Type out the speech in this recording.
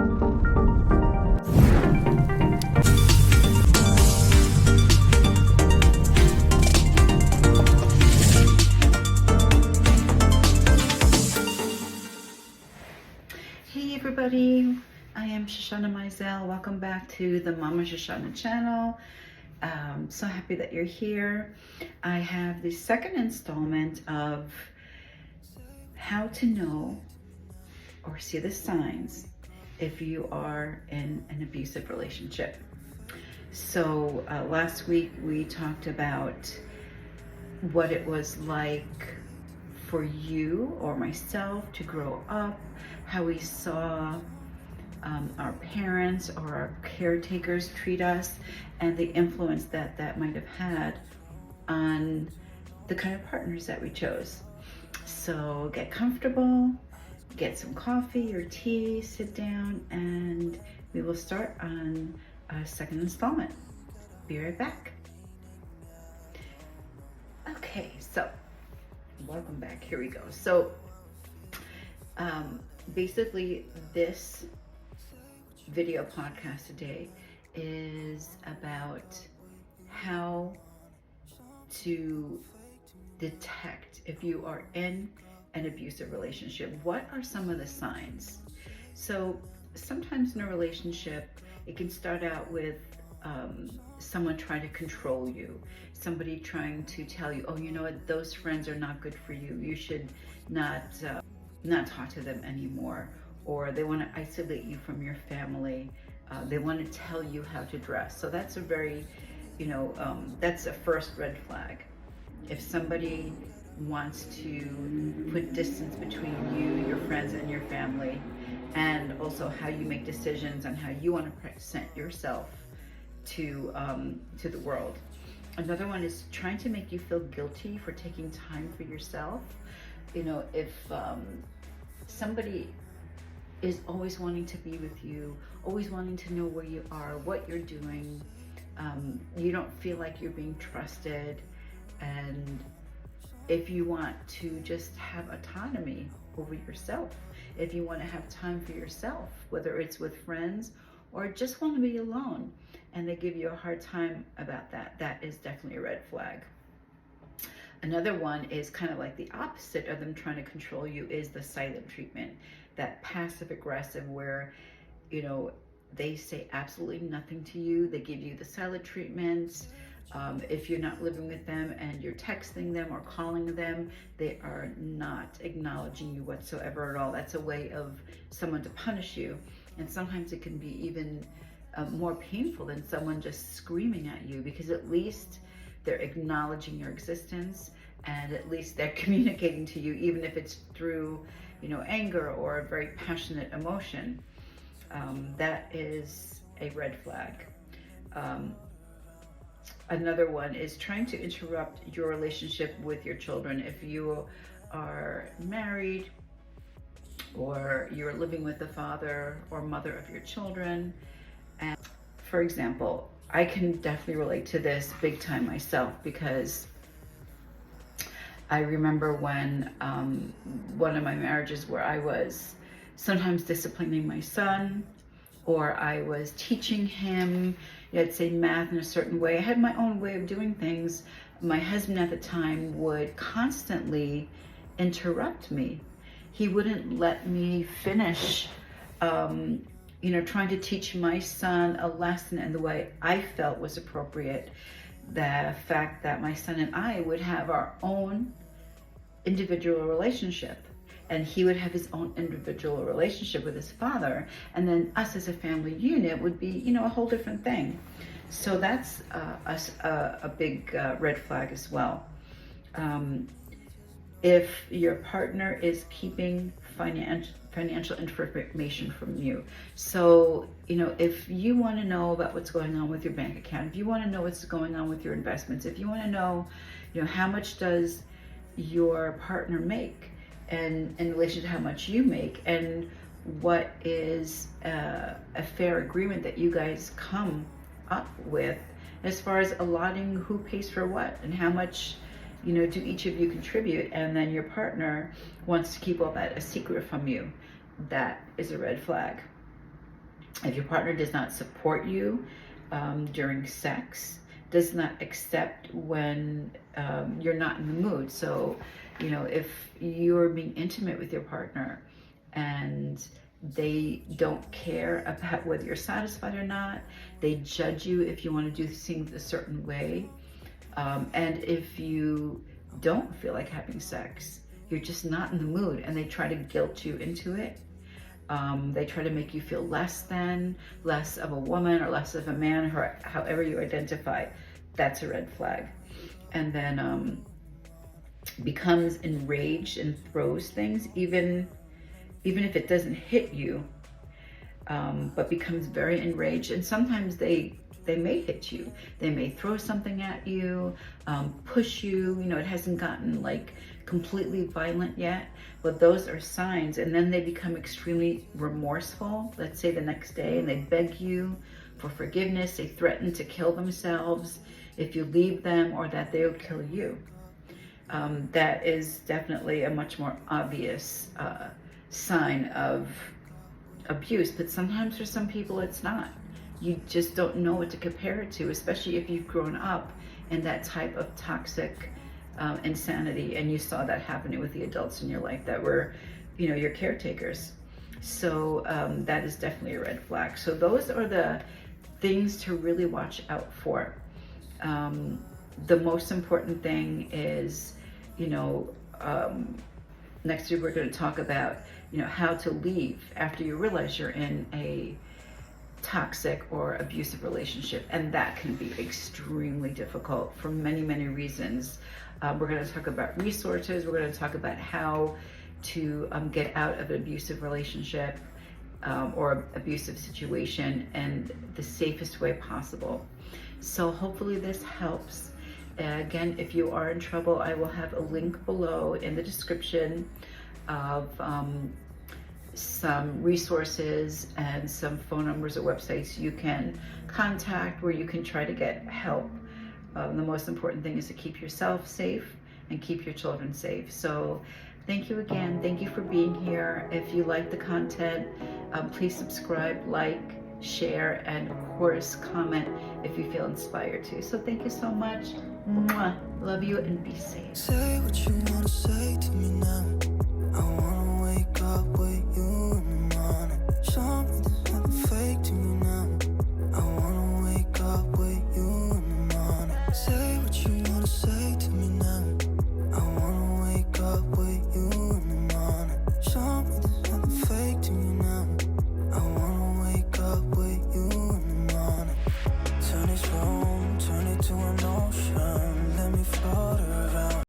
Hey everybody, I am Shoshana Mizell. Welcome back to the Mama Shoshana channel. So happy that you're here. I have the second installment of how to know or see the signs if you are in an abusive relationship. So last week we talked about what it was like for you or myself to grow up, how we saw our parents or our caretakers treat us, and the influence that that might have had on the kind of partners that we chose. So get comfortable, get some coffee or tea, sit down, and we will start on a second installment. Be right back. Okay, so welcome back. Here we go. So basically this video podcast today is about how to detect if you are in an abusive relationship. What are some of the signs? So sometimes in a relationship, it can start out with someone trying to control you, somebody trying to tell you, oh, you know what, those friends are not good for you. You should not talk to them anymore. Or they want to isolate you from your family. They want to tell you how to dress. So that's a very, that's a first red flag. If somebody wants to put distance between you, your friends, and your family, and also how you make decisions and how you want to present yourself to the world. Another one is trying to make you feel guilty for taking time for yourself. If somebody is always wanting to be with you, always wanting to know where you are, what you're doing, you don't feel like you're being trusted, and if you want to just have autonomy over yourself, if you want to have time for yourself, whether it's with friends or just want to be alone, and they give you a hard time about that, that is definitely a red flag. Another one is kind of like the opposite of them trying to control you, is the silent treatment, that passive aggressive where, they say absolutely nothing to you. They give you the silent treatment. If you're not living with them and you're texting them or calling them, they are not acknowledging you whatsoever at all. That's a way of someone to punish you. And sometimes it can be even more painful than someone just screaming at you, because at least they're acknowledging your existence, and at least they're communicating to you, even if it's through, anger or a very passionate emotion. That is a red flag. Another one is trying to interrupt your relationship with your children. If you are married or you're living with the father or mother of your children, and for example, I can definitely relate to this big time myself, because I remember when one of my marriages where I was sometimes disciplining my son, or I was teaching him, let's say, math in a certain way. I had my own way of doing things. My husband at the time would constantly interrupt me. He wouldn't let me finish trying to teach my son a lesson in the way I felt was appropriate. The fact that my son and I would have our own individual relationship, and he would have his own individual relationship with his father, and then us as a family unit would be, a whole different thing. So that's a big red flag as well. If your partner is keeping financial information from you. So, if you want to know about what's going on with your bank account, if you want to know what's going on with your investments, if you want to know, how much does your partner make, and in relation to how much you make, and what is a fair agreement that you guys come up with as far as allotting who pays for what and how much do each of you contribute, and then your partner wants to keep all that a secret from you, that is a red flag. If your partner does not support you during sex, does not accept when you're not in the mood. So, if you're being intimate with your partner and they don't care about whether you're satisfied or not, they judge you if you want to do things a certain way, and if you don't feel like having sex, you're just not in the mood, and they try to guilt you into it. They try to make you feel less of a woman or less of a man, or however you identify. That's a red flag. And then becomes enraged and throws things, even if it doesn't hit you, but becomes very enraged. And sometimes they may hit you. They may throw something at you, push you. It hasn't gotten like completely violent yet, but those are signs. And then they become extremely remorseful, let's say the next day, and they beg you for forgiveness. They threaten to kill themselves if you leave them, or that they'll kill you. That is definitely a much more obvious sign of abuse, but sometimes for some people it's not. You just don't know what to compare it to, especially if you've grown up in that type of toxic insanity, and you saw that happening with the adults in your life that were, your caretakers. So that is definitely a red flag. So those are the things to really watch out for. The most important thing is, next week we're going to talk about, how to leave after you realize you're in a toxic or abusive relationship, and that can be extremely difficult for many, many reasons. We're going to talk about resources. We're going to talk about how to get out of an abusive relationship or abusive situation in the safest way possible. So hopefully this helps. Again, if you are in trouble, I will have a link below in the description of some resources and some phone numbers or websites you can contact where you can try to get help. The most important thing is to keep yourself safe and keep your children safe. So thank you again. Thank you for being here. If you like the content, please subscribe, like, share, and of course comment if you feel inspired to. So thank you so much. Mwah. Love you and be safe. Say what you want to say to me now. I want to wake up with you in the morning. Show me there's nothing fake to me now. I want to wake up with you in the morning. Say what you want to say to me now. I want to wake up with you in the morning. Show me there's nothing fake to me now. I want to wake up with you in the morning. Turn this room, turn it to an ocean. Let me float around.